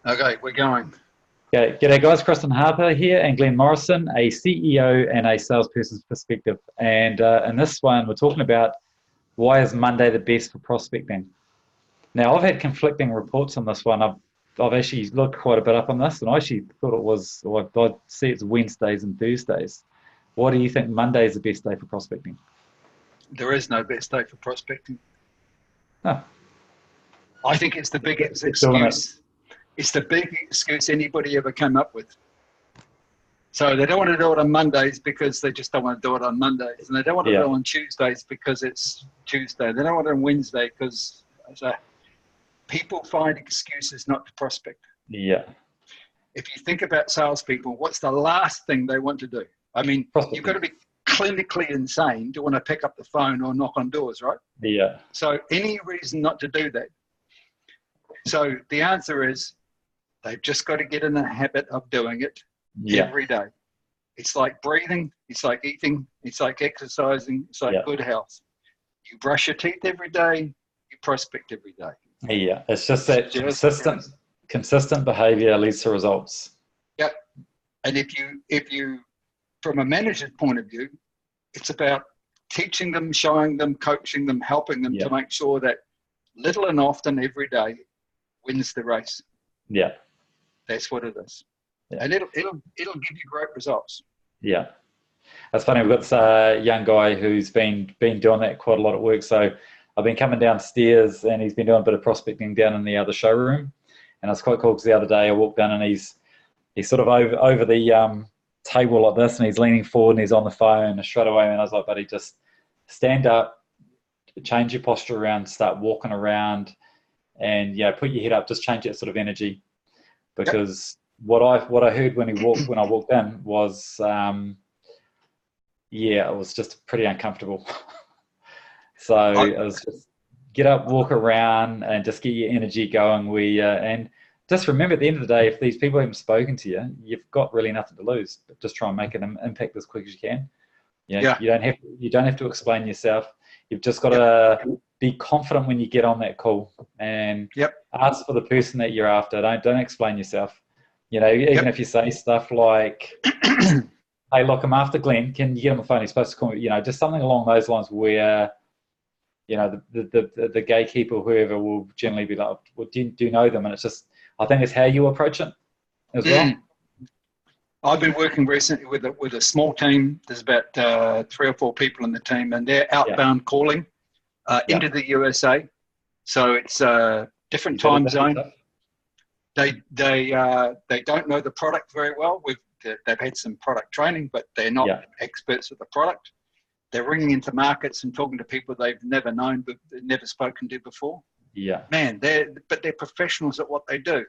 Okay, we're going. Okay, g'day guys, Kristen Harper here and Glen Morrison, a CEO and a salesperson's perspective. And in this one, we're talking about why is Monday the best for prospecting. Now, I've had conflicting reports on this one. I've actually looked quite a bit up on this, and I actually thought it was, or I'd say it's Wednesdays and Thursdays. Why do you think Monday is the best day for prospecting? There is no best day for prospecting. Oh, I think it's the biggest doing it. excuse. It's the biggest excuse anybody ever came up with. So they don't want to do it on Mondays because they just don't want to do it on Mondays. And they don't want to do it on Tuesdays because it's Tuesday. They don't want it on Wednesday because people find excuses not to prospect. Yeah. If you think about salespeople, what's the last thing they want to do? I mean, you've got to be clinically insane to want to pick up the phone or knock on doors, right? Yeah. So any reason not to do that. So the answer is they've just got to get in the habit of doing it every day. It's like breathing, it's like eating, it's like exercising, it's like good health. You brush your teeth every day, you prospect every day. Yeah, it's just that consistent behavior leads to results. Yep. And if you, from a manager's point of view, it's about teaching them, showing them, coaching them, helping them to make sure that little and often every day wins the race. Yeah. That's what it is. Yeah. And it'll give you great results. Yeah. That's funny. We've got this young guy who's been doing that quite a lot at work. So I've been coming downstairs and he's been doing a bit of prospecting down in the other showroom. And it's quite cool because the other day I walked down and he's sort of over the table like this and he's leaning forward and he's on the phone straight away. And I was like, buddy, just stand up, change your posture around, start walking around and put your head up, just change that sort of energy. Because what I heard when I walked in was it was just pretty uncomfortable. So it was just get up, walk around, and just get your energy going. And just remember, at the end of the day, if these people haven't spoken to you, you've got really nothing to lose. But just try and make an impact as quick as you can. You don't have to explain yourself. You've just got to be confident when you get on that call and ask for the person that you're after. Don't explain yourself. Even if you say stuff like, "Hey, look, I'm after Glenn. Can you get on the phone? He's supposed to call me." Just something along those lines where, the gatekeeper or whoever will generally be like, "Well, do you know them?" And it's just, I think it's how you approach it as well. I've been working recently with a small team. There's about 3 or 4 people in the team, and they're outbound calling into the USA. So it's a different time zone. They don't know the product very well. They've had some product training, but they're not experts of the product. They're ringing into markets and talking to people they've never known, but never spoken to before. Yeah, man, they're professionals at what they do.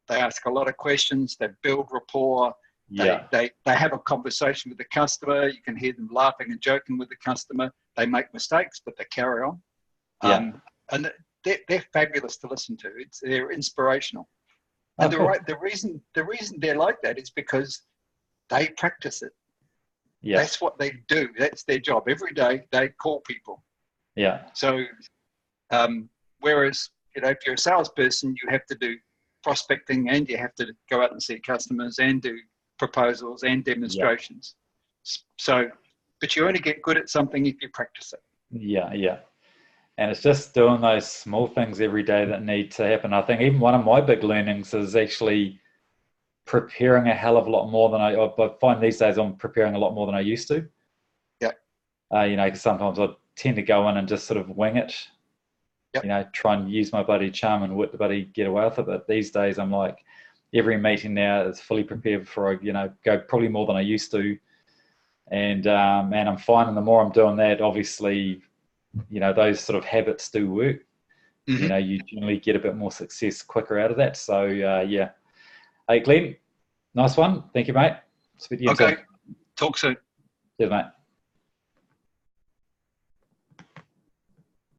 They ask a lot of questions. They build rapport. They have a conversation with the customer. You can hear them laughing and joking with the customer. They make mistakes, but they carry on. And they're fabulous to listen to. They're inspirational. And the reason they're like that is because they practice it. Yeah. That's what they do. That's their job. Every day they call people. Yeah. So whereas, if you're a salesperson, you have to do prospecting and you have to go out and see customers and do proposals and demonstrations. So, but you only get good at something if you practice it. Yeah. And it's just doing those small things every day that need to happen. I think even one of my big learnings is actually preparing a hell of a lot more than I find these days I'm preparing a lot more than I used to. Yeah. Because sometimes I tend to go in and just sort of wing it. Yep. Try and use my bloody charm and wit to bloody get away with it. But these days I'm like, every meeting now is fully prepared before I, go probably more than I used to. And I'm finding the more I'm doing that, obviously, those sort of habits do work. Mm-hmm. You generally get a bit more success quicker out of that. So, Hey, Glenn, nice one. Thank you, mate. Speak to you soon. Talk soon. Cheers, mate.